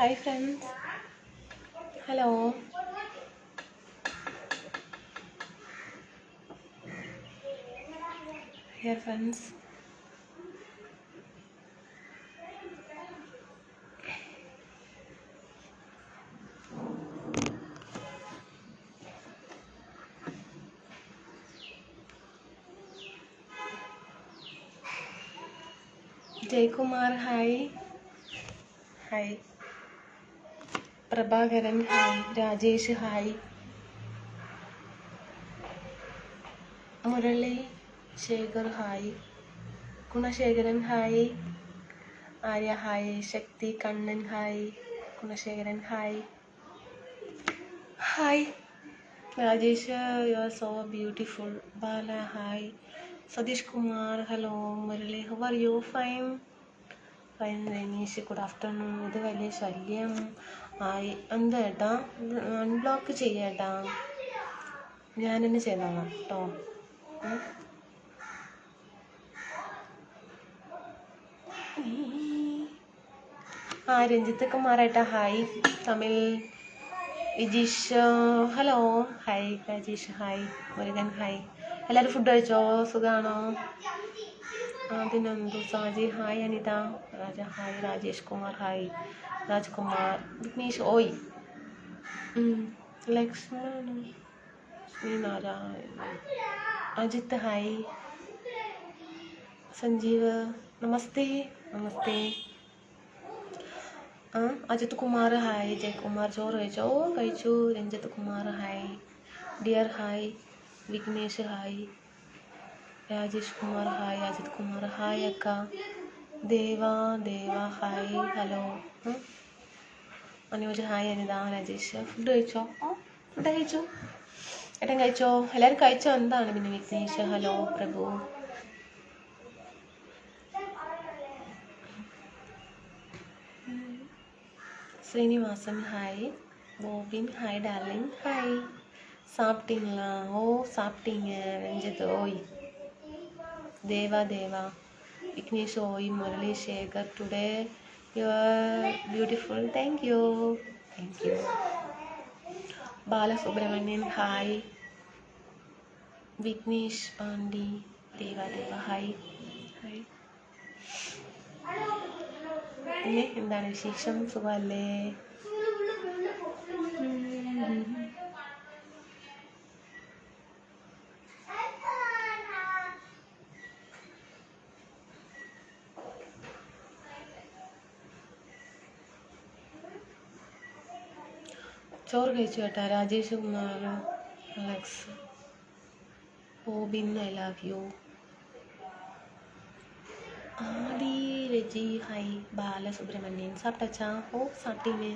Hi friends. Hello. Here friends. Jayakumar hi. Hi. Prabhakaran hi. Rajesh hi. Murali Shekhar hi. Gunasekaran hi. Arya hi. Shakti Kannan hi. Gunasekaran hi. Hi. Rajesh you are so beautiful. Bala hi. Satheesh Kumar hello. Murali how are you? Fine. Fine. Ranish good afternoon. ഇത് വലിയ ശല്യം ആയി. എന്താ ഏട്ടാ? Unblock ചെയ്യേട്ടാ. ഞാൻ തന്നെ ചെയ്തോളാം കേട്ടോ. രഞ്ജിത്ത് കുമാർ ഏട്ടാ hi. Tamil Vijeesh hello. Hi. Rajesh hi. Murugan hi. എല്ലാവരും ഫുഡ് കഴിച്ചോ? സുഖാണോ? അതിനെന്തു Saji hi. Anitha Raja hi. Rajesh Kumar hi. Rajkumar Vignesh ഓയ്. ലക്ഷ്മൺ ശ്രീനാരായണ. അജിത്ത് ഹായ്. സഞ്ജീവ് നമസ്തേ. നമസ്തേ. അജിത് കുമാർ ഹായ്. ജയകുമാർ ചോറ് കഴിച്ചോ? കഴിച്ചു. Ranjith Kumar hi. Dear hi. Vignesh hi. Rajesh Kumar hi. Ajith Kumar hi അക്ക. Deva hi. Hello. Anuj hi. Anitha Rajesh food കഴിച്ചോ? ഫുഡ് കഴിച്ചു. ഏട്ടൻ കഴിച്ചോ? എല്ലാവരും കഴിച്ചോ? എന്താണ് പിന്നെ Vignesh hello. Prabhu Srinivasan hi. Bobin hi darling hi. சாப்பிட்டீங்களா? ஓ சாப்பிட்டீங்க. ரஞ்சித் ஓய். தேவா விக்னேஷ் ஓய். Murali Sekhar today you are beautiful. Thank you. Balasubramanian hi. Vignesh Pandi. Deva hi. പിന്നെ എന്താണ് വിശേഷം? സുഖമല്ലേ? ചോറ് കഴിച്ചു കേട്ടാ. Rajesh Kumar Alex Obin I love you. Adi Reji hi. Balasubramanian സാപ്പിട്ടാച്ചാ? ഓ സാപ്പിട്ടീங்க.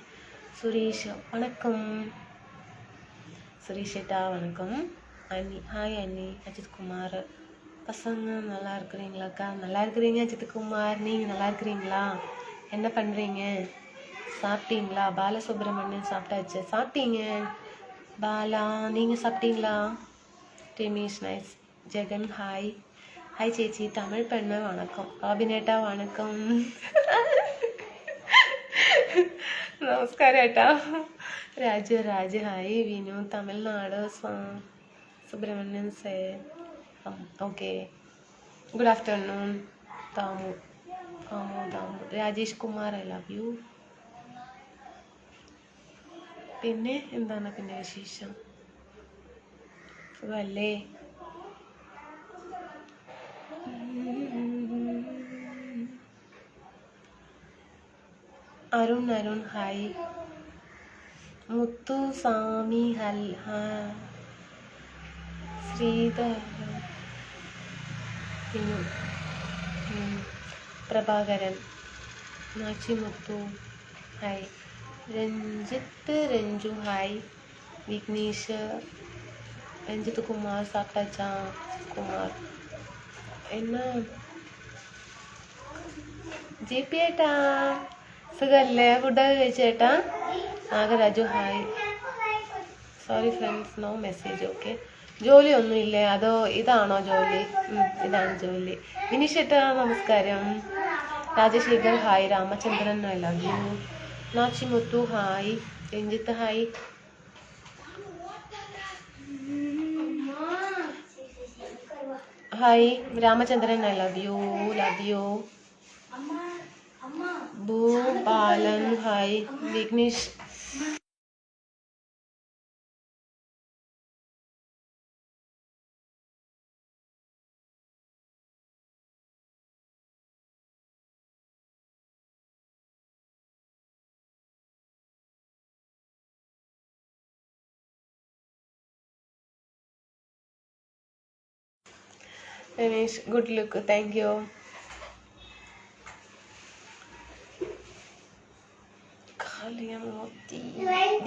സുരേഷ് വണക്കം. சுரேஷ் ஏட்டா வணக்கம். அண்ணி ஹாய். அண்ணி. அஜித் குமார் பசங்க நல்லா இருக்கிறீங்களாக்கா? நல்லா இருக்கிறீங்க அஜித் குமார். நீங்கள் நல்லா இருக்கிறீங்களா? என்ன பண்ணுறீங்க? சாப்பிட்டீங்களா? பாலசுப்ரமணியன் சாப்பிட்டாச்சு. சாப்பிட்டீங்க பாலா. நீங்கள் சாப்பிட்டீங்களா? Demish nice. Jagan hi. Hi ചേച്ചി. തമിഴ് പെണ്ണ് വണക്കം. ആബിനേട്ടാ വണക്കം. നമസ്കാരം ഏട്ടാ. Raj hi. Vinu Tamil Nadu. Subramanian say okay. Good afternoon. Damu. Rajesh Kumar I love you. പിന്നെ എന്താണ് പിന്നെ വിശേഷം? സുഖല്ലേ? അരുൺ ഹായ്. മുത്തുസ്വാമി ശ്രീധർ. പിന്നെ പ്രഭാകരൻ. നാച്ചിമുത്തു ഹായ്. രഞ്ജു ഹായ്. വിഘ്നേഷ്. രഞ്ജിത്ത് കുമാർ സാപ്പിട്ടാച്ചാ? കുമാർ എന്നാ ജി പി ഏട്ടാ സുഖല്ലേ? ഫുഡൊക്കെ കഴിച്ചേട്ടാ? Nagaraju hi. Sorry friends no message. Okay. ജോലിയൊന്നുമില്ലേ? അതോ ഇതാണോ ജോലി? ഇതാണ് ജോലി. വിനീഷ് ഏട്ടാ നമസ്കാരം. Rajasekhar hi. Ramachandran I love you. Nachimuthu hi. Ranjith hi. Hi Ramachandran I love you. Love you. Bhupalan hi. Vignesh Ramesh good look. Thank you.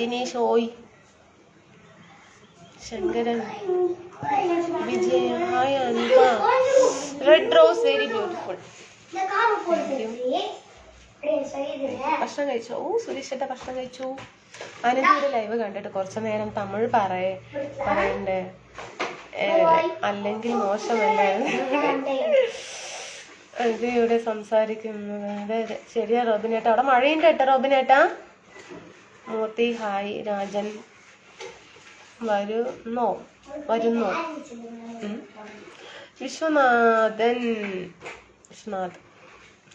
Dinesh ഓയ്. Sankaran Vijaya hi. Anika red rose very beautiful. ഭക്ഷണം കഴിച്ചോ? ഓ സുരേഷ് ഏട്ടാ ഭക്ഷണം കഴിച്ചു. അനന്തൊരു ലൈവ് കണ്ടിട്ട് കുറച്ചു നേരം തമിഴ് പറയണ്ടേ, അല്ലെങ്കിൽ മോശമല്ലേ ഇത് ഇവിടെ സംസാരിക്കുന്നത്? അതെ അതെ ശരിയാ റോബിനേട്ടാ. അവിടെ മഴയുണ്ട് കേട്ടോ റോബിനേട്ടാ. മൂർത്തി ഹായ്. രാജൻ വരുന്നോ? വിശ്വനാഥ്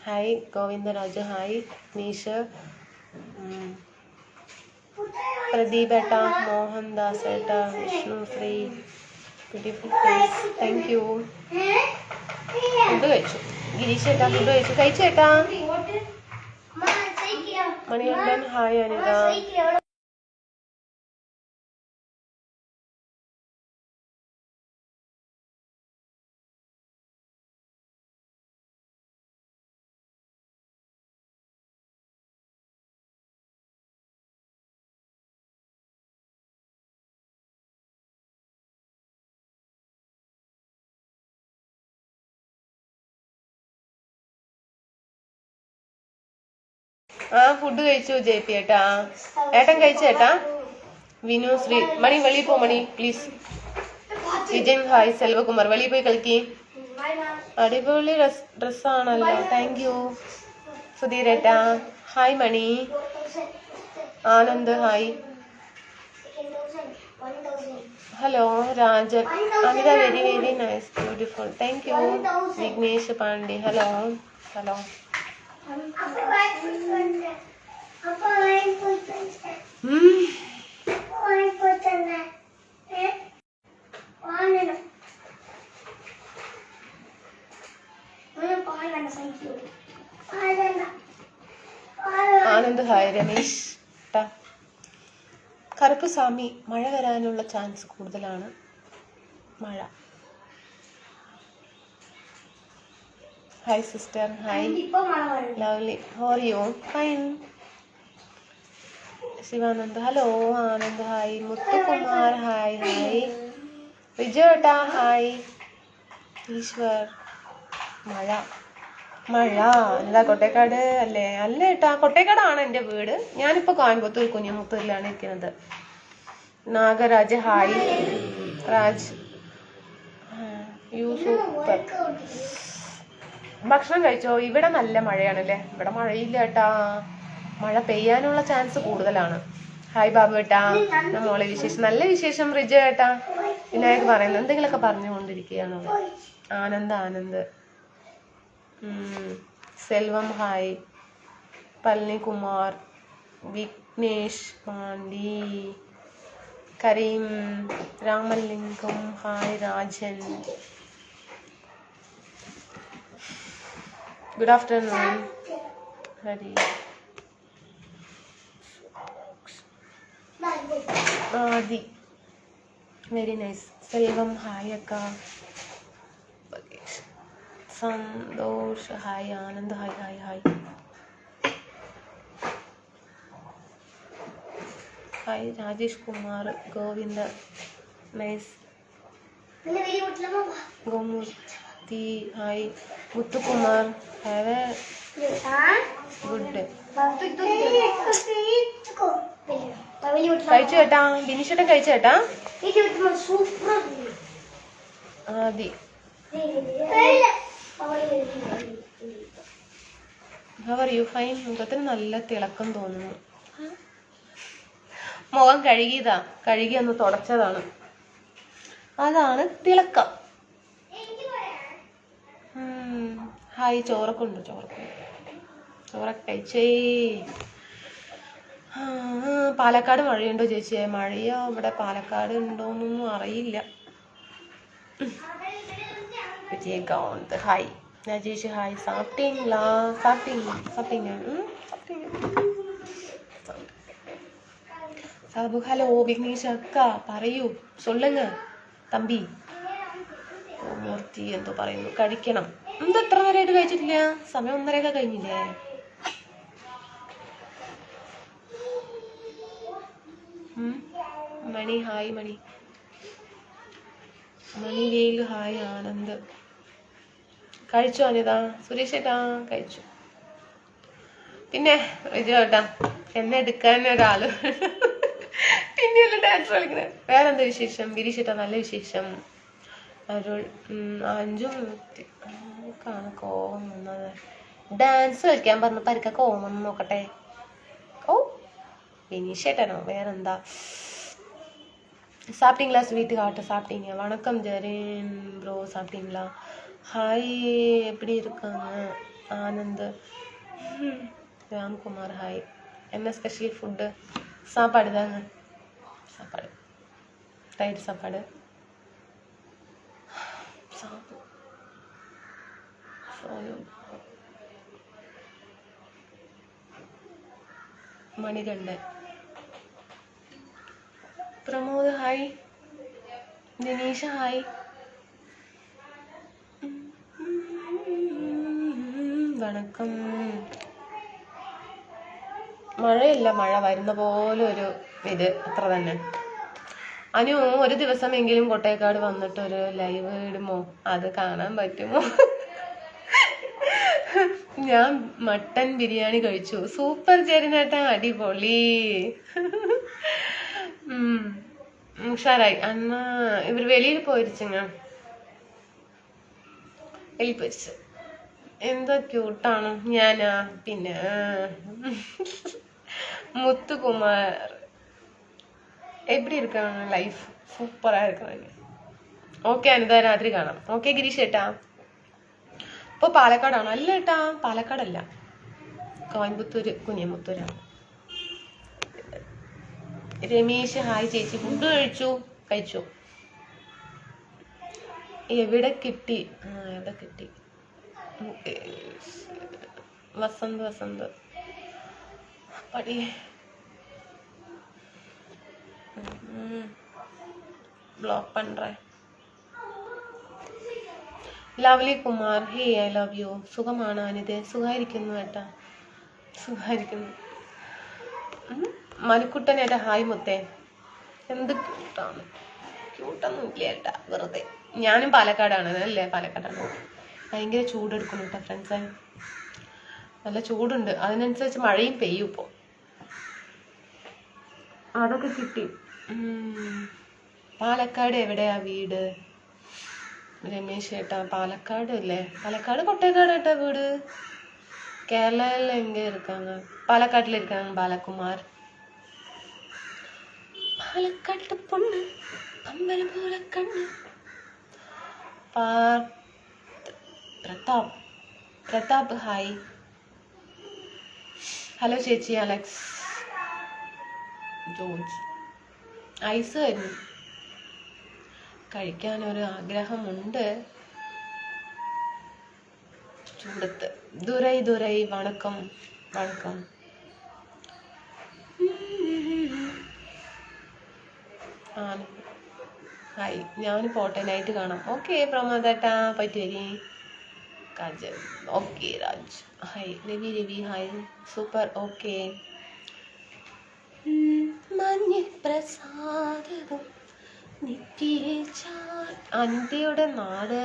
ഹായ്. ഗോവിന്ദരാജ് ഹായ്. നീഷ് പ്രദീപ് ഏട്ടാ. മോഹൻദാസ് ഏട്ടാ. Vishnu Sree beautiful face. Thank you. Food കഴിച്ചു. ഗിരീഷ് ഏട്ടാ ഫുഡ് കഴിച്ചേട്ടാ. മണികണ്ഠൻ ഹായ്. അനിത ഫുഡ് കഴിച്ചു. ജെ പി ഏട്ടാ. ഏട്ടൻ കഴിച്ചേട്ടാ. വിനു ശ്രീ മണി വെളിയിൽ പോ മണി പ്ലീസ്. വിജയൻ ഹായ്. സെൽവകുമാർ വെളിയിൽ പോയി കളിക്കി. അടിപൊളി ഡ്രസ്സാണല്ലോ. Thank you. സുധീരേട്ടാ hi. Mani Anand hi. Hello Rajan Amitha very very nice beautiful. Thank you. Vignesh Pande hello. Hello Anand hi. Ramesh Karuppuswamy മഴ വരാനുള്ള ചാൻസ് കൂടുതലാണ്. മഴ. Hi sister hi. Lovely how are you? Fine. Shivanand hello. Anand hi. Muthukumar hi. Hi. വിജയേട്ടാ ഹായ്. ഈശ്വർ മഴ എന്താ കൊട്ടേക്കാട് അല്ലേ? അല്ല ഏട്ടാ കൊട്ടേക്കാടാണ് എൻ്റെ വീട്. ഞാനിപ്പോ കോയമ്പത്തൂർ കുഞ്ഞുമുത്തൂരിലാണ് ഇരിക്കുന്നത്. Nagaraj hi. Raj you super. ഭക്ഷണം കഴിച്ചോ? ഇവിടെ നല്ല മഴയാണല്ലേ. ഇവിടെ മഴയില്ല ഏട്ടാ. മഴ പെയ്യാനുള്ള ചാൻസ് കൂടുതലാണ്. ഹായ് ബാബു ഏട്ടാ. മോളെ വിശേഷം? നല്ല വിശേഷം. റിജ ഏട്ടാ വിനായക് പറയുന്നത് എന്തെങ്കിലുമൊക്കെ പറഞ്ഞുകൊണ്ടിരിക്കുകയാണ്. Anand Selvam hi. Palanikumar Vignesh Pandi Karim Ramalingam hi. Rajan good afternoon. Hari Aadi very nice. Selvam hi അക്ക. Santhosh hi. Anand hi. Hi hi hi. Rajesh Kumar Govinda nice. Gomoorthy hi. Muthukumar have a good. കഴിച്ചു ചേട്ടാ. ബിനിഷേട്ടൻ കഴിച്ചു ചേട്ടാ. Aadi how are you? Fine. മുഖത്തിന് നല്ല തിളക്കം തോന്നുന്നു. മുഖം കഴുകി ഒന്ന് തുടച്ചതാണ്, അതാണ് തിളക്കം. ഹായ്. ചോറൊക്കെ കഴിച്ചേ. പാലക്കാട് മഴയുണ്ടോ ചേച്ചിയെ? മഴയോ ഇവിടെ പാലക്കാട് ഉണ്ടോന്നൊന്നും അറിയില്ല. விஜயகாந்த் ஹாய். நஜேஷ் ஹாய். சாப்பிட்டீங்களா? சாப்பிட்டீங்க. സാബു ഹലോ. വിഘ്നേഷ് അക്ക പറയൂ, சொல்லுங்க തമ്പി. മൂർത്തി എന്തോ പറയുന്നു. കഴിക്കണം. എന്തോ എത്ര നേരമായിട്ട് കഴിച്ചിട്ടില്ല? സമയം 1:30 കഴിഞ്ഞില്ലേ? മണി ഹായ്. മണിവേൽ ഹായ്. ആനന്ദ് കഴിച്ചു. അനിത. സുരേഷ് ഏട്ടാ കഴിച്ചു. പിന്നെ വിജു ഏട്ടാ എന്നെ എടുക്കാൻ ഒരാള് പിന്നെയല്ല ഡാൻസ് കളിക്കുന്നത്. വേറെന്താ വിശേഷം? ഗിരീഷ് ഏട്ടാ നല്ല വിശേഷം. അരുൾ. 5:30 കോവം വന്നത്. ഡാൻസ് കളിക്കാൻ പറഞ്ഞപ്പോ ആർക്കാ കോവം വന്ന് നോക്കട്ടെ. ഓ വിനീഷ് ഏട്ടനോ? വേറെന്താ? சாப்பிட்டீங்களா ஸ்வீட் ஹார்ட்? சாப்பிட்டீங்க. வணக்கம் ஜெரின் ப்ரோ. சாப்பிட்டீங்களா? ஹாய். எப்படி இருக்காங்க? ஆனந்த். ராம்குமார் ஹாய். என்ன ஸ்பெஷல் ஃபுட்டு? சாப்பாடு தாங்க. சாப்பாடு தயிர் சாப்பாடு. மணிகண்டன். പ്രമോദ് ഹായ്. ദിനേശ ഹായ്. വണക്കം. മഴയില്ല, മഴ വരുന്ന പോലെ ഒരു ഇത് അത്ര തന്നെ. അനു ഒരു ദിവസമെങ്കിലും കൊട്ടേക്കാട് വന്നിട്ട് ഒരു ലൈവ് ഇടുമോ? അത് കാണാൻ പറ്റുമോ? ഞാൻ മട്ടൻ ബിരിയാണി കഴിച്ചു. സൂപ്പർ ജെറിനേട്ടാ, അടിപൊളി. ഉഷാറായി. അന്ന ഇവർ വെളിയിൽ പോയിരിച്ചുങ്ങ. വെളിയിൽ പോയിരിച്ചു. എന്താ ക്യൂട്ടാണ്. ഞാനാ? പിന്നെ മുത്തുകുമാർ എപ്പിടി இருக்காங்க? ലൈഫ് സൂപ്പറാ இருக்காங்க. ഓക്കെ അനിത, രാത്രി കാണാം. ഓക്കെ ഗിരീഷ് ഏട്ടാ. ഇപ്പൊ പാലക്കാടാണോ? അല്ല ഏട്ടാ, പാലക്കാടല്ല, കോയമ്പത്തൂര് കുഞ്ഞമ്പത്തൂരാണ്. രമേശ് ഹായ് ചേച്ചി. ഫുഡ് കഴിച്ചു. എവിടെ കിട്ടി? വസന്ത് പടി. ബ്ലോക്ക് പண்றேன். Lovely Kumar hey I love you. സുഖമാണ് അനിതേ? സുഖായിരിക്കുന്നു ഏട്ടാ, സുഖായിരിക്കുന്നു. മനുക്കുട്ടൻ ഏട്ടാ ഹായ് മുത്തേ. എന്ത് ക്യൂട്ടാണ്. ക്യൂട്ടൊന്നും ഇല്ല ഏട്ടാ, വെറുതെ. ഞാനും പാലക്കാടാണ് അല്ലേ? പാലക്കാടാണ്. ഭയങ്കര ചൂടെടുക്കുന്നു കേട്ടോ ഫ്രണ്ട്സ്. നല്ല ചൂടുണ്ട്, അതിനനുസരിച്ച് മഴയും പെയ്യും ഇപ്പോൾ. അതൊക്കെ കിട്ടി. പാലക്കാട് എവിടെയാ വീട്? രമേശ് ഏട്ടാ പാലക്കാട് അല്ലേ? പാലക്കാട് കൊട്ടേക്കാട് ഏട്ടാ വീട്. കേരളയിൽ എങ്ക இருக்காங்க? പാലക്കാട്ടിൽ இருக்காங்க. ബാലകുമാർ. പാലക്കാട്ട് പൊണ്ണ് അമ്പലം പോലെ കണ്ണ്. പ്രതാപ് ഹായ്. ഹലോ ചേച്ചി. Alex George. ഐസ് വരുന്നു. കഴിക്കാനൊരു ആഗ്രഹമുണ്ട് ചൂടത്ത്. ദുരൈ വണക്കം. ഹായ്. ഞാൻ പോട്ടെ, നൈറ്റ് കാണാം. ഓക്കെ പ്രമോദേട്ടാ, പറ്റി വരി. Kajal okay. Raj hi. Ravi hi. Super. Okay. അന്ത്യയുടെ നാട്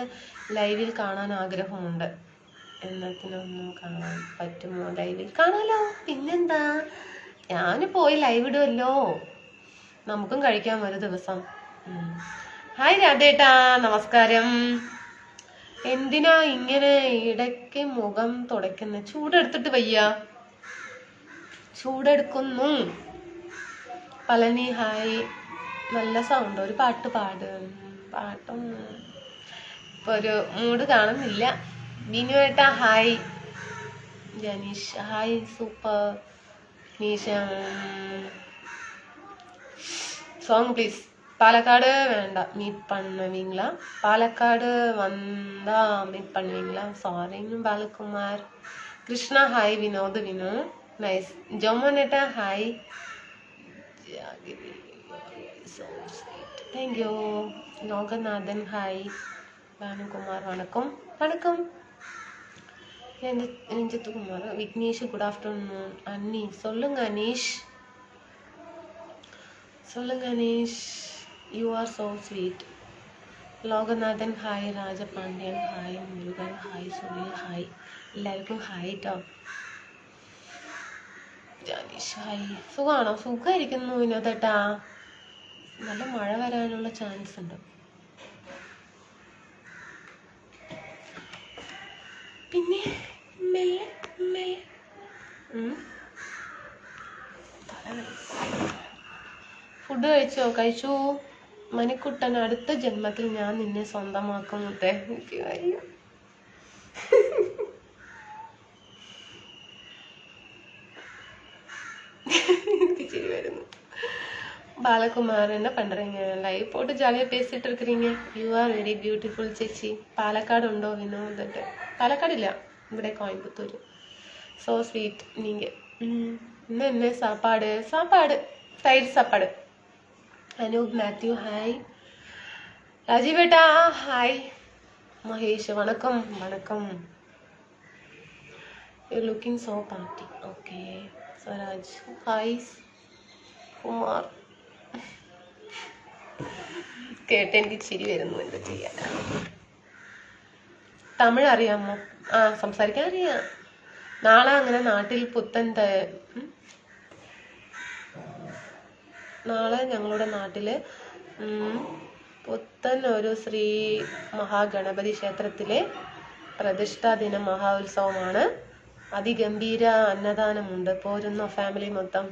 ലൈവിൽ കാണാൻ ആഗ്രഹമുണ്ട്. എന്നത്തിനൊന്നും കാണാൻ പറ്റുമോ? ലൈവിൽ കാണാലോ, പിന്നെന്താ. ഞാൻ പോയി ലൈവ് ഇടുമല്ലോ, നമുക്കും കഴിക്കാം ഒരു ദിവസം. ഹായ് രാധേട്ടാ, നമസ്കാരം. എന്തിനാ ഇങ്ങനെ ഇടയ്ക്ക് മുഖം തുടയ്ക്കുന്നത്? ചൂടെടുത്തിട്ട് വയ്യ, ചൂടെടുക്കുന്നു. പളനി ഹായ്, നല്ല സൗണ്ട്, ഒരു പാട്ട് പാട്ടും ഇപ്പൊ ഒരു മൂഡ് കാണുന്നില്ല. ബിനുവേട്ട hi, Janish hi, super. Neesha song please. Palakkad வேண்டாம், மீட் பண்ணுவீங்களா? பாலக்காடு வந்தா மீட் பண்ணுவீங்களா? சாரிங்க பாலகுமார். Krishna hi, Vinod Vinu nice. ஜொமோனேட்டா hi, thank you. Loganathan hi, Banukumar வணக்கம். வணக்கம் ரஞ்சித்குமார். Vignesh good afternoon. அன்னி சொல்லுங்க அனீஷ், சொல்லுங்க Aneesh. You are so sweet. Loganathan hi, Rajapandian hi, Murugan hi, Sunil hi, എല്ലാവർക്കും ഹായ് ട്ടോ. ജാനീഷ് ഹായ്. സുഖമാണോ? സുഖമായിരിക്കുന്നു വിനോദേട്ടാ. നല്ല മഴ വരാനുള്ള ചാൻസ് ഉണ്ട്. പിന്നെ ഫുഡ് കഴിച്ചോ? കഴിച്ചു. മണിക്കുട്ടൻ അടുത്ത ജന്മത്തിൽ ഞാൻ നിന്നെ സ്വന്തമാക്കും മുത്തേ. എനിക്ക് വയ്യ. എനിക്ക് ചിരി വരുന്നു. பாலகுமார் என்ன பண்றீங்க? லைவ் போட்டு ஜாலியா பேசிட்டு இருக்கிறீங்க. யூ ஆர் வெரி பியூட்டிஃபுல் ചേച്ചി. പാലക്കാട് ഉണ്ടോ വിനോദട്ട്? പാലക്കാട് ഇല്ല, ഇവിടെ കോയമ്പത്തൂർ. So sweet. நீங்க ഇന്ന് என்ன சாப்பாடு? சாப்பாடு தயிர் சாப்பாடு. அனூப் மேத்யூ ஹாய். ராஜீவேட்டா ஹாய். மகேஷ் வணக்கம். வணக்கம். You looking so party. Okay. Swaraj hi. Kumar കേട്ട് എനിക്ക് ചിരി വരുന്നു. എന്താ ചെയ്യാൻ? തമിഴ് അറിയാമോ? സംസാരിക്കാൻ അറിയാം. നാളെ അങ്ങനെ നാട്ടിൽ നാളെ ഞങ്ങളുടെ നാട്ടില് പുത്തൻ ഒരു ശ്രീ മഹാഗണപതി ക്ഷേത്രത്തിലെ പ്രതിഷ്ഠാ ദിന മഹോത്സവമാണ്. അതിഗംഭീര അന്നദാനമുണ്ട്. പോരുന്നോ ഫാമിലി മൊത്തം?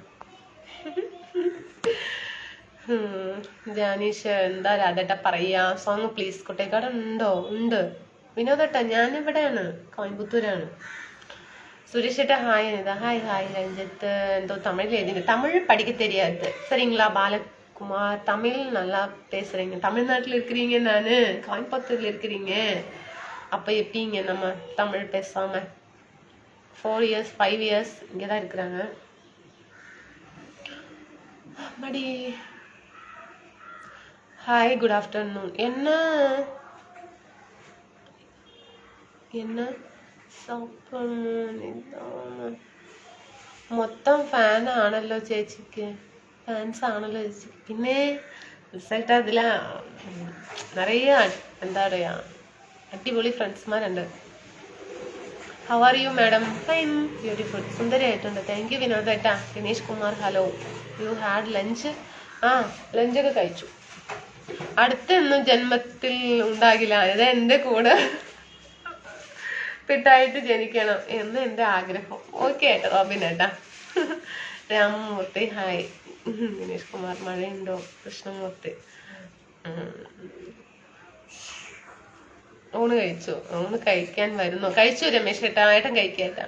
ജാനീഷ് എന്താ രാധേട്ട പറയാ? Song please. കുട്ടേക്കാട് ഉണ്ടോ? ഉണ്ട് വിനോദേട്ട. ഞാനിവിടെയാണ്, കോയമ്പത്തൂരാണ്. Suresh hi Anitha hi. Hi Ranjith. எந்தோ தமிழில் எழுதிங்க. தமிழ் படிக்க தெரியாது சரிங்களா பாலகுமார்? தமிழ் நல்லா பேசுறீங்க. தமிழ்நாட்டில் இருக்கிறீங்க, நான் கோயம்புத்தூர்ல இருக்கிறீங்க. அப்போ எப்படிங்க நம்ம தமிழ் பேசாம? 4 years 5 years இங்கே தான் இருக்கிறாங்க. மடி ஹாய், குட் ஆஃப்டர்நூன். என்ன മൊത്തം ഫാൻ ആണല്ലോ ചേച്ചിക്ക്. ഫാൻസ് ആണല്ലോ ചേച്ചിക്ക്. പിന്നെ റിസൾട്ട് അതില നിറയെ എന്താ പറയാ അടിപൊളി ഫ്രണ്ട്സ്മാരുണ്ട്. How are you madam? Fine, beautiful. സുന്ദരിയായിട്ടുണ്ട്. താങ്ക് യു വിനോദേട്ടാ. Dinesh Kumar hello. You had lunch? ലഞ്ചൊക്കെ കഴിച്ചു. അടുത്തൊന്നും ജന്മത്തിൽ ഉണ്ടാകില്ല. ഇത് എൻ്റെ കൂടെ പിട്ടായിട്ട് ജനിക്കണം എന്ന് എൻ്റെ ആഗ്രഹം. ഓക്കെ ഏട്ടാ റോബിനേട്ടാ. രാമമൂർത്തി ഹായ്. ദിനേഷ് കുമാർ മഴയുണ്ടോ? കൃഷ്ണമൂർത്തി ഊണ് കഴിച്ചു. ഊണ് കഴിക്കാൻ വരുന്നു. കഴിച്ചു രമേശ് ഏട്ടാ. ഏട്ടൻ കഴിക്കേട്ടാ.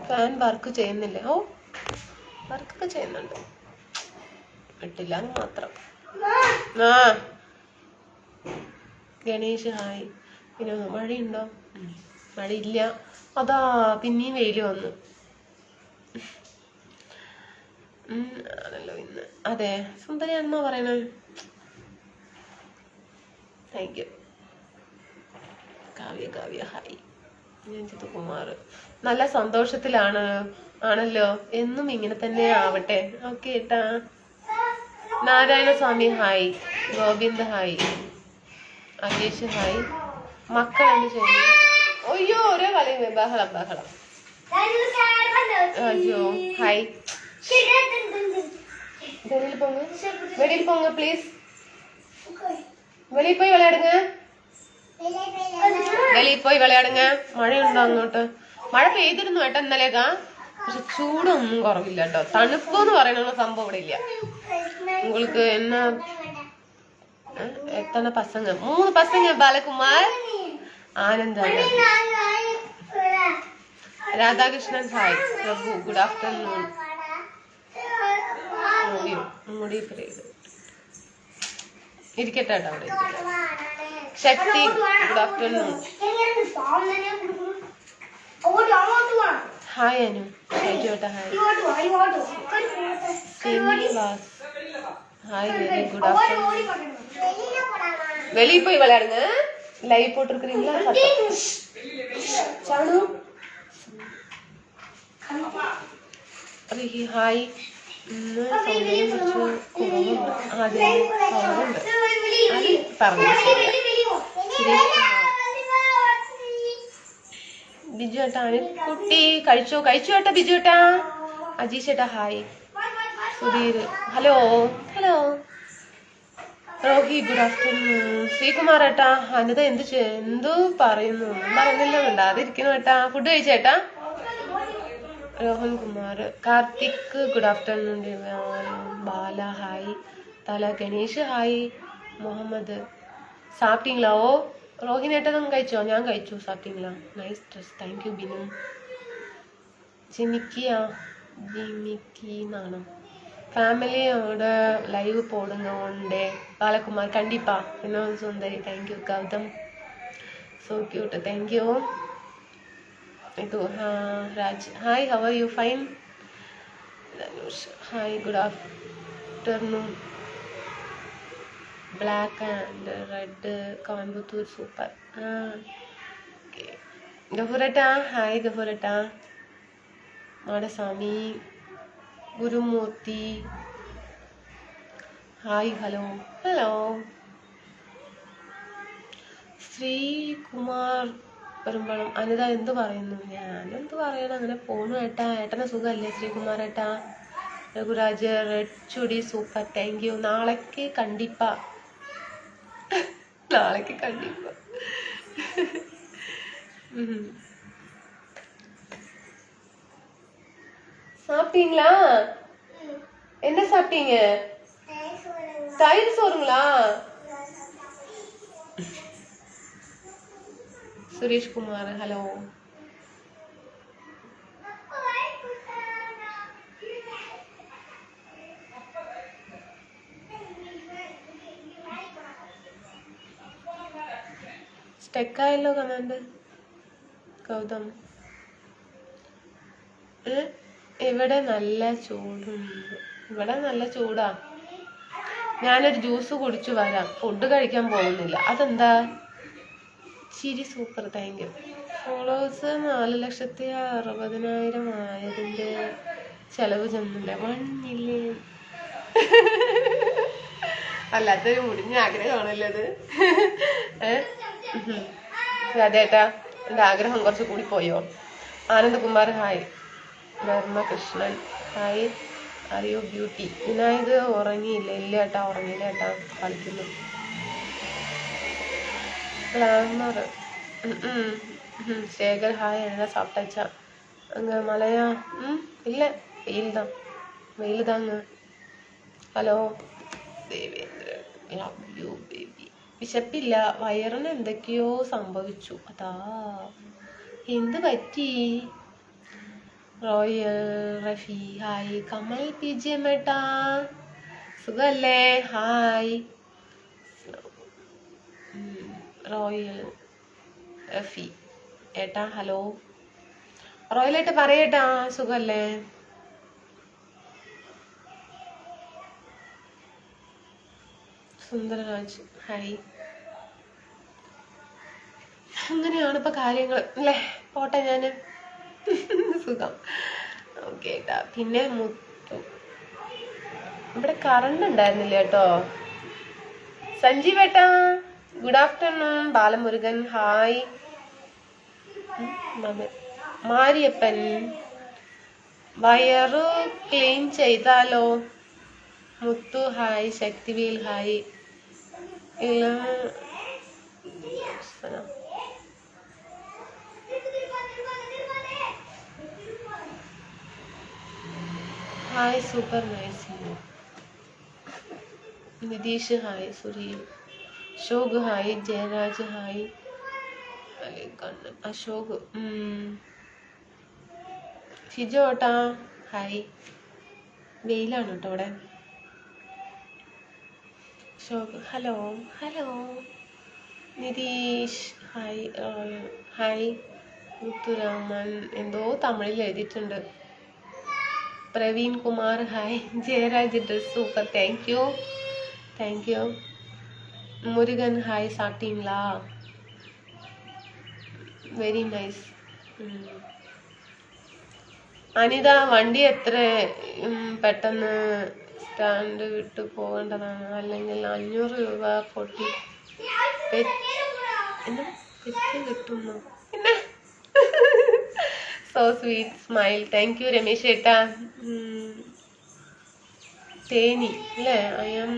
ഫാൻ വർക്ക് ചെയ്യുന്നില്ല. വർക്കൊക്കെ ചെയ്യുന്നുണ്ട്, വിട്ടില്ല എന്ന് മാത്രം. ഗണേഷ് ഹായ്. പിന്നെ മഴയുണ്ടോ? മഴയില്ല. അതാ പിന്നെയും വെയില് വന്നു. ആണല്ലോ ഇന്ന്. അതെ, സുന്ദരിയാണെന്നോ പറയണേ. Thank you. Kavya hi. Kumar നല്ല സന്തോഷത്തിലാണ് ആണല്ലോ. എന്നും ഇങ്ങനെ തന്നെ ആവട്ടെ. ഓക്കെ ഏട്ടാ. Narayana Swamy hi. Govind hi. Ajesh hi. മക്കളെന്ത് ചെയ്യുന്നു? അയ്യോ ഒരേ കളി ബഹളം ബഹളം. അയ്യോ ഹായ്. வெளியில் போங்க ப்ளீஸ். வெளியே போய் விளையாடுங்க. വെളിയിൽ പോയി വിളയാടുങ്ങ. മഴയുണ്ടോ അങ്ങോട്ട്? മഴ പെയ്തിരുന്നു കേട്ടോ ഇന്നലെയൊക്കെ, പക്ഷെ ചൂടൊന്നും കുറവില്ല കേട്ടോ. തണുപ്പ് എന്ന് പറയുന്ന സംഭവം ഇവിടെ ഇല്ല. உங்களுக்கு என்ன എത്ര പസങ്ങ? 3 പസങ്ങ. Balakumar, Anand, Radhakrishnan hi. Prabhu good afternoon. മുടി ഇരിക്കട്ടെ കേട്ടോ അവിടെ. Shakti good afternoon. Hi Anu. ഷൈജോട്ടാ hi. Srinivas hi. Very good afternoon. வெளியே போய் விளையாடுங்க. லைவ் போட்டுருக்கீங்களா? சாணு ഹായ്. ഇന്ന് സൗന്ദര്യം കുറച്ച് കുറവുണ്ട്. അതെ കുറവുണ്ട് പറഞ്ഞു. ബിജു ഏട്ടാ കുട്ടി കഴിച്ചോ? കഴിച്ചു ഏട്ടാ ബിജു ഏട്ടാ. അജീഷ് ഏട്ടാ hi. Sudheer hello. Hello Rohi good afternoon. Sreekumar ഏട്ടാ. അനിത എന്തു പറയുന്നു? ഒന്നും പറയുന്നില്ല, മിണ്ടാതിരിക്കുന്നു ഏട്ടാ. ഫുഡ് കഴിച്ചേട്ടാ. Rohan Kumar. Karthik good afternoon. Bala hi. തല ഗണേഷ് ഹായ്. മുഹമ്മദ് സാപ്പിട്ടീங்களா? ഓ രോഹിനേട്ടതും കഴിച്ചോ? ഞാൻ കഴിച്ചു. സാപ്പിട്ടീங்களா? Nice dress. Thank you Binu. ജിമിക്കി എന്നാണ്. ഫാമിലിയോட லைவ் போடுங்க ஒன் டே. பாலகுமார் கண்டிப்பா. இன்னும் சுந்தரி thank you. Gautham so cute thank you. itu Raj hi how are you? Fine. Danush hi good afternoon. Black and red Coimbatore super. Okay. Gafurata hi. Gafurata Madasami Gurumoorthy hi. Hello hello. Sreekumar Perumbalam. Anitha എന്ത് പറയുന്നു? ഞാനെന്ത് പറയണം, അങ്ങനെ പോണു ഏട്ടാ. ഏട്ടനെ സുഖമല്ലേ ശ്രീകുമാർ ഏട്ടാ? രഘുരാജ് റെഡ് ചുടി സൂപ്പർ താങ്ക് യു. നാളേക്ക് കണ്ടിപ്പാ. നാളേക്ക് കണ്ടിപ്പാ. சாப்பிட்டீங்களா? என்ன சாப்பிட்டீங்க? தயிர் சோறுங்களா? சுரேஷ் குமார் ஹலோ. സ്റ്റെക്കായല്ലോ കമാൻഡ്. ഗൗതം ഇവിടെ നല്ല ചൂടുണ്ട്. ഇവിടെ നല്ല ചൂടാ. ഞാനൊരു ജ്യൂസ് കുടിച്ചു വരാം. ഫുഡ് കഴിക്കാൻ പോകുന്നില്ല. അതെന്താ? ചിരി സൂപ്പർ താങ്ക് യു. ഫോളോവേഴ്സ് 4,60,000 ആയതിൻ്റെ ചെലവ് ചെന്നില്ല. 1 മില്യൺ. അല്ലാത്തൊരു മുടിഞ്ഞ ആഗ്രഹമാണല്ലോ അത്. അതേട്ടാ എൻ്റെ ആഗ്രഹം കുറച്ച് കൂടി പോയോ? ആനന്ദകുമാർ ഹായ്. ധർമ്മകൃഷ്ണൻ ഹായ്. അറിയോ ബ്യൂട്ടി. വിനായക് ഉറങ്ങിയില്ല? ഇല്ല ഏട്ടാ ഉറങ്ങിയില്ല ഏട്ടാ, കളിക്കുന്നു. Glamour Shekhar hi. என்ன சாப்பிட்டாச்சா? அங்கே மழையா? இல்லை வெயில் தாங்க. Hello Devendran love you baby. വിശപ്പില്ല, വയറിന് എന്തൊക്കെയോ സംഭവിച്ചു. അതാ എന്ത് പറ്റി? Royal Rafi hi. Kamal P G M ഏട്ടാ സുഖല്ലേ? ഹായ്. റോയൽ റഫി ഏട്ടാ ഹലോ. റോയൽ ഏട്ടാ പറയേട്ടാ സുഖല്ലേ? സുന്ദരരാജ് ഹായ്. അങ്ങനെയാണ് ഇപ്പൊ കാര്യങ്ങൾ അല്ലേ? പോട്ടെ ഞാന്. സുഖം. ഓക്കെ ഏട്ടാ. പിന്നെ മുത്തു ഇവിടെ കറണ്ട് ഉണ്ടായിരുന്നില്ല കേട്ടോ. സഞ്ജീവ് ഏട്ടാ good afternoon Balamurugan. Hi. Mariappan, വയറു ക്ലീൻ ചെയ്താലോ? Muthu hi. Sakthivel hi. Hi, super nice. Nitheesh hi. Sureel, Ashok hi. Jayaraj hi. Ashok, Shijo ഏട്ടാ ഹായ്. വെയിലാണ് കേട്ടോ അവിടെ. Ashok hello. Hello. Nitheesh hi. Hi. Muthuraman എന്തോ തമിഴിൽ എഴുതിയിട്ടുണ്ട്. Praveen Kumar hi. Jayaraj dress super. Thank you. Thank you. Murugan hi. സാപ്പിട്ടீங்களா? Very nice. അനിത, വണ്ടി എത്ര പെട്ടെന്ന് സ്റ്റാൻഡ് വിട്ടു പോകേണ്ടതാണ്, അല്ലെങ്കിൽ 500 രൂപ പൊട്ടി കിട്ടുന്നു. പിന്നെ so sweet smile. Thank you Ramesh ഏട്ടാ. തേനി അല്ലേ? I am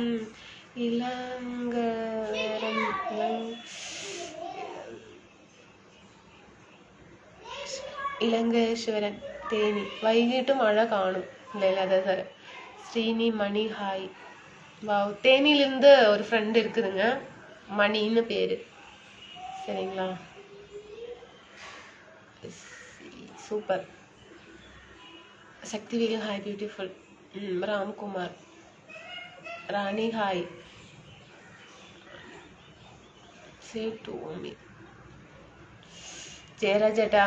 Ilangeswaran Theni. വൈകിട്ട് മഴ കാണും അല്ലേ? ஸ்ரீனி மணி ஹாய். வாவ், தேனியிலிருந்து ஒரு ஃப்ரெண்ட் இருக்குதுங்க, மணின்னு பேர். சரிங்களா? Super. Sakthivel hi. Beautiful. Ramkumar. Rani hi. Save to me. ஜெயராஜேட்டா.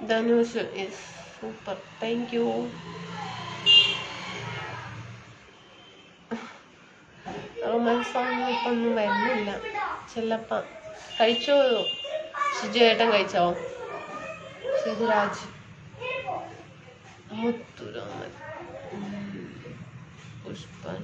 Dhanush is super. Thank you. Romance song ഇപ്പം ഒന്നും വരുന്നില്ല. ചെല്ലപ്പ കഴിച്ചോ? ഷിജു ഏട്ടൻ കഴിച്ചോ? സിധുരാജ്, മുത്തുരാമൻ, പുഷ്പൻ.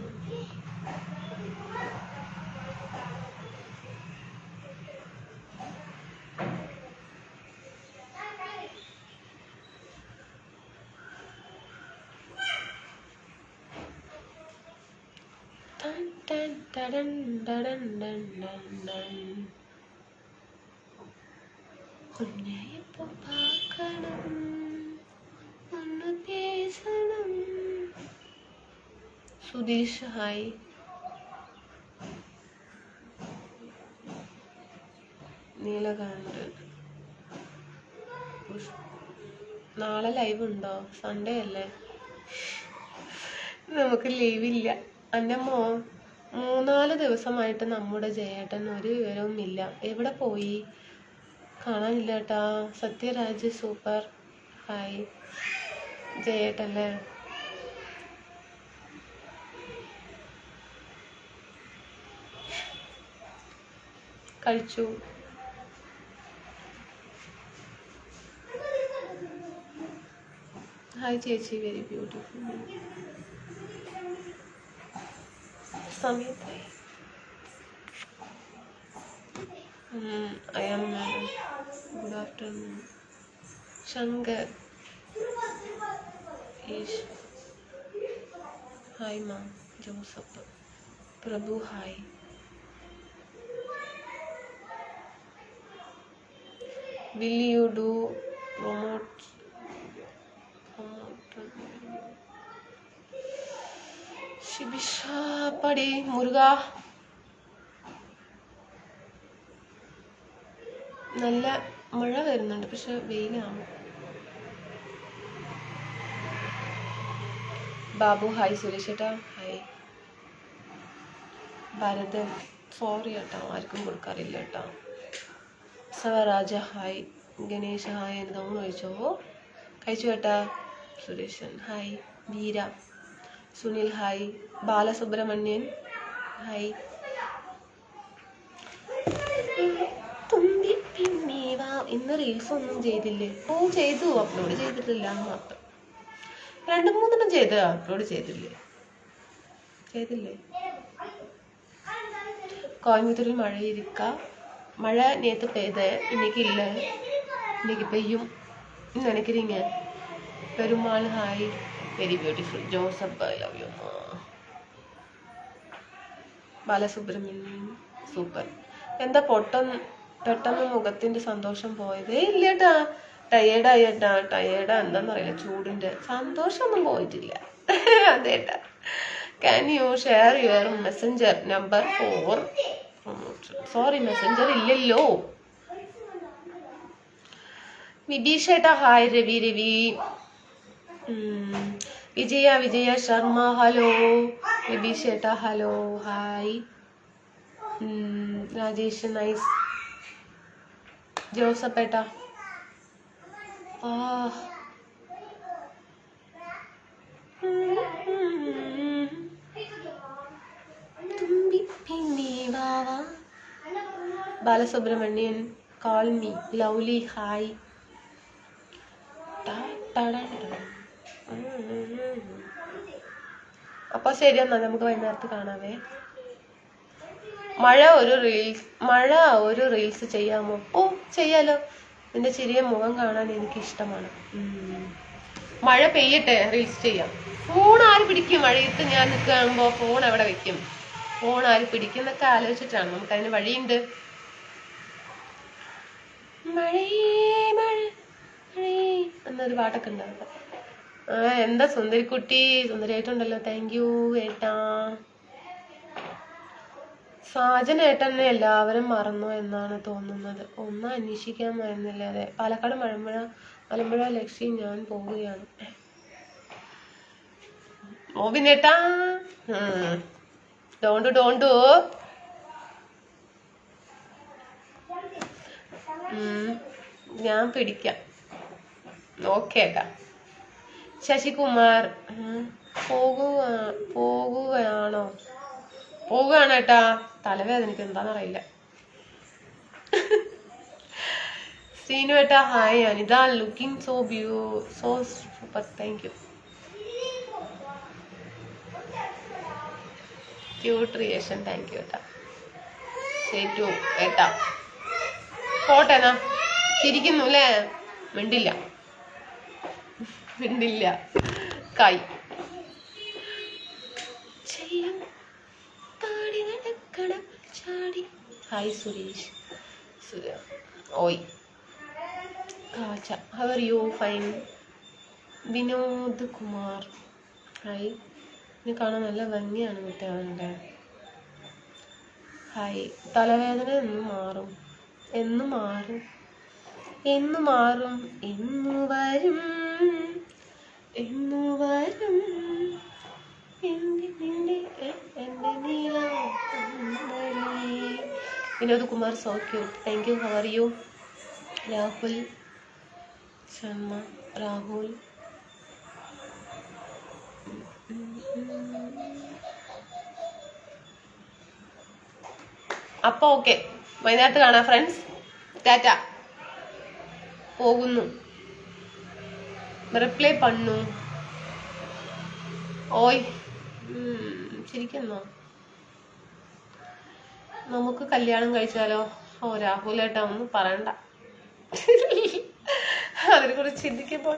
സുധീഷ് ഹായ്. നീലകണ്ഠൻ. നാളെ ലൈവ് ഉണ്ടോ? സൺഡേ അല്ലേ? നമുക്ക് ലീവില്ല. അന്നമ്മോ, 3-4 ദിവസമായിട്ട് നമ്മുടെ ജയേട്ടൻ ഒരു വിവരവും ഇല്ല. എവിടെ പോയി? കാണാനില്ല കേട്ടാ. Sathyaraj super hi. ജയേട്ടല്ലേ? കഴിച്ചു. ഹായ് ചേച്ചി, വെരി ബ്യൂട്ടിഫുൾ. സമയത്തായി. I am madam. Good afternoon. Shankar ഈശ് hi. Ma'am Joseph. Prabhu hi. will you do promote Shibisha പടി. മുരുക, നല്ല മഴ വരുന്നുണ്ട്, പക്ഷെ വെയിലാണ്. ബാബു ഹായ്. സുരേഷ് ഏട്ടാ ഹായ്. ഭരതൻ സോറി ഏട്ടാ, ആർക്കും കൊടുക്കാറില്ല ഏട്ടാ. സവരാജ ഹായ്. ഗണേശ ഹായ്. എന്താണെന്ന് കഴിച്ചോ? കഴിച്ചു ഏട്ടാ. സുരേഷൻ ഹായ്. വീര. സുനിൽ ഹായ്. ബാലസുബ്രഹ്മണ്യൻ ഹായ്. തുമ്പി പിന്നീവാ. ഇന്ന് റീൽസ് ഒന്നും ചെയ്തില്ലേ? ഓ ചെയ്തു, അപ്ലോഡ് ചെയ്തിട്ടില്ല എന്ന് മാത്രം. 2-3 ചെയ്ത് അപ്ലോഡ് ചെയ്തില്ലേ? கோயம்புத்தூரில் மழை இருக்கா? மழை நேற்று பெய்யுது, இன்னைக்கு இல்லை, இன்னைக்கு பெய்யும் நினைக்கிறீங்க? Perumal hi, very beautiful. Joseph I love you. Balasubramanian super. എന്താ പെട്ടെന്ന് മുഖത്തിന്റെ സന്തോഷം പോയത്? ഇല്ലേട്ടാ, ടയേർഡായിട്ടാ. ടയേർഡാ എന്താന്നറിയില്ല, ചൂടിന്റെ. സന്തോഷമൊന്നും പോയിട്ടില്ല. അതേട്ടാ. Can you share your messenger number 4? Sorry, messenger ഇല്ലല്ലോ. വിഭീഷേട്ടാ ഹായ്. രവി വിജയ ശർമ്മ ഹലോ. വിഭീഷേട്ടാ ഹലോ ഹായ്. രാജേഷ് നൈസ്. ജോസപ്പേട്ടാ Balasubramanian call me lovely hi. അപ്പൊ ശരി, എന്നാ നമുക്ക് വൈകുന്നേരത്ത് കാണാവേ. മഴ ഒരു റീൽസ് ചെയ്യാമോ? ഓ ചെയ്യാലോ. നിന്റെ ചെറിയ മുഖം കാണാൻ എനിക്ക് ഇഷ്ടമാണ്. മഴ പെയ്യട്ടെ, റീൽസ് ചെയ്യാം. ഫോൺ ആര് പിടിക്കും? മഴയത്ത് ഞാൻ നിൽക്കുമ്പോ ഫോൺ എവിടെ വെക്കും? ഫോൺ ആര് പിടിക്കുന്നൊക്കെ ആലോചിച്ചിട്ടാണ്. നമുക്ക് അതിന് വഴിയുണ്ട്. എന്നൊരു പാട്ടൊക്കെ ഉണ്ടാവും. എന്താ സുന്ദരിക്കുട്ടി, സുന്ദരിയായിട്ടുണ്ടല്ലോ. താങ്ക് യു ഏട്ടാ. സാജൻ ഏട്ടനെ എല്ലാവരും മറന്നു എന്നാണ് തോന്നുന്നത്. ഒന്ന് അന്വേഷിക്കാമായിരുന്നില്ല. അതെ, പാലക്കാട് മലമ്പുഴ ലക്ഷ്യം ഞാൻ പോവുകയാണ്. ഓവിനേട്ടാ ഡോണ്ടു ഞാൻ പിടിക്കാം. ഓക്കെ ഏട്ടാ. ശശികുമാർ പോകുകയാണ് ഏട്ടാ. തലവേദനക്ക് എന്താണെന്നറിയില്ല. സീനു ഏട്ടാ hi. Anitha looking so super. Thank you. Cute reaction. Thank you ഏട്ടാ. ശരി ഏട്ടാ. പോട്ടെന്നാ. ചിരിക്കുന്നു അല്ലേ? മിണ്ടില്ല. കായ് ഹായ് സുരേഷ്. ഓയ് കാച്ച. How are you? Fine. Vinod Kumar hi. എന്നെ കാണാൻ നല്ല ഭംഗിയാണ് കുട്ടികളുടെ. ഹായ്. തലവേദന എന്ന് മാറും. എന്ന് വരും Vinod Kumar so cute. Thank you. How are U? Rahul Sharma. Rahul അപ്പൊ ഓക്കെ, വൈകുന്നേരത്ത് കാണാം ഫ്രണ്ട്സ്. ടാറ്റ. പോകുന്നു. റിപ്ലൈ പണ്ണു. ഓയ് ശരിക്കെന്നോ നമുക്ക് കല്യാണം കഴിച്ചാലോ? ഓ രാഹുലേട്ടാ, ഒന്നും പറയണ്ട. അതിനെ കുറിച്ച് ചിന്തിക്കുമ്പോൾ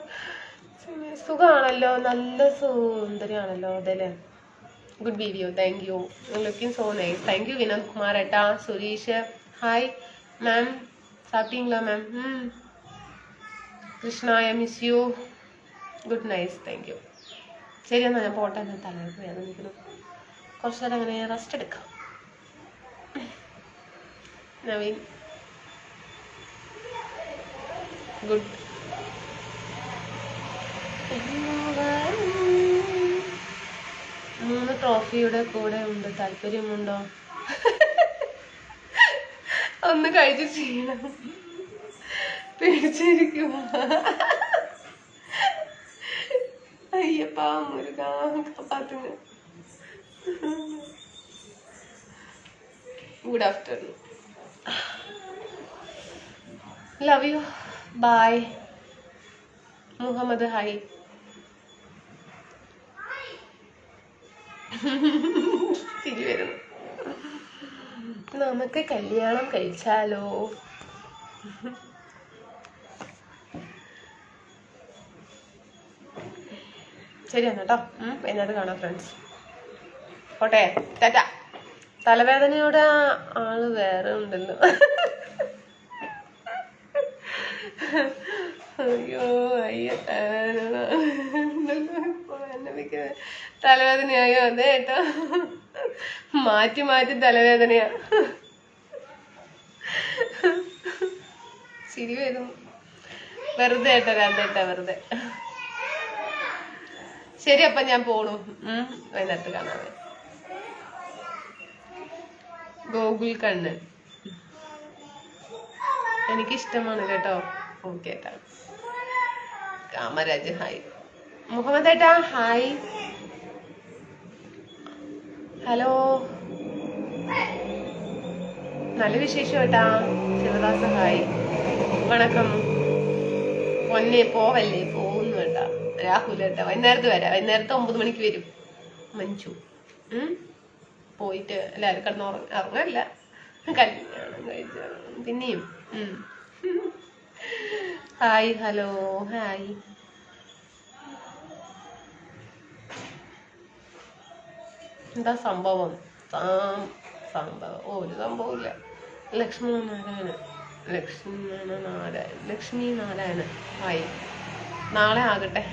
സുഖമാണല്ലോ, നല്ല സുന്ദരിയാണല്ലോ അതല്ലേ. Good video. Thank you. Looking so nice. Thank you Vinod Kumar ഏട്ടാ. സുരീഷ് ഹായ്. മാം സാപ്പിട്ടീங்களா ma'am? Krishna I miss you. Good nice. Thank you. ശരി എന്നാ ഞാൻ പോട്ടെ. ഞാൻ തലവേദന വേദനിക്കുന്നു. കുറച്ചു നേരം അങ്ങനെ റെസ്റ്റ് എടുക്കാം. നവീൻ ഗുഡ്. 3 ട്രോഫിയുടെ കൂടെ ഉണ്ട്. താല്പര്യമുണ്ടോ? ഒന്ന് കഴിച്ച് ചെയ്യണം. പേടിച്ചിരിക്കും. അയ്യപ്പാ മുരുക കാപ്പാത്തുക. Good afternoon. Love you. Bye. Muhammad hi. തിരി വരുന്നു. നമുക്ക് കല്യാണം കഴിച്ചാലോ? ശരിയാണ് കേട്ടോ. വൈകുന്നേരം കാണാം ഫ്രണ്ട്സ്. ഓട്ടെ, ടാറ്റ. തലവേദനയോടെ ആള് വേറെ ഉണ്ടല്ലോ. അയ്യോ അയ്യ, തലവേദനയായോ? അതെ ഏട്ടാ, മാറ്റി മാറ്റി തലവേദനയാ. ചിരി വരും. വെറുതെ ഏട്ടാ, രണ്ടേട്ടാ, വെറുതെ. ശരി, അപ്പൊ ഞാൻ പോണു. വൈകുന്നേരത്ത് കാണാവേ. ഗോകുൽ കണ്ണൻ എനിക്കിഷ്ടമാണ് കേട്ടോ. ഓക്കെ ഏട്ടാ. കാമരാജ് ഹായ്. മുഹമ്മദ് ഏട്ടാ ഹായ്. ഹലോ, നല്ല വിശേഷം ഏട്ടാ. ശിവദാസ ഹായ്. വണക്കം. പൊന്നെ പോവല്ലേ? പോകുന്നു കേട്ടാ. രാഹുൽ ഏട്ടാ വൈകുന്നേരത്ത് വരാം. വൈകുന്നേരത്ത് 9 മണിക്ക് വരും. മഞ്ജു പോയിട്ട് എല്ലാവരും ഉറങ്ങല്ല, കല്യാണം കഴിച്ച പിന്നെയും. Hi, hello, hi. എന്താ സംഭവം? ഒരു സംഭവമില്ല. ലക്ഷ്മി നാരായണൻ ഹായ്. നാളെ ആകട്ടെ.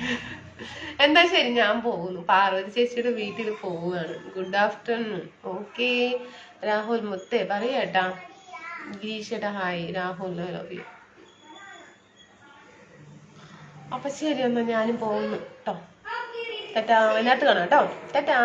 എന്താ ശരി, ഞാൻ പോകുന്നു. പാർവതി ചേച്ചിയുടെ വീട്ടിൽ പോവുകയാണ്. Good afternoon. ഓക്കെ. രാഹുൽ മുത്തേ പറയാട്ടാ. ഗിരീഷേട്ടാ ഹായ്. Rahul love you. അപ്പൊ ശരി, എന്നാ ഞാനും പോകുന്നു കേട്ടോ. ടാറ്റാ. വൈകുന്നേരത്ത് കാണാം കേട്ടോ. ടാറ്റാ.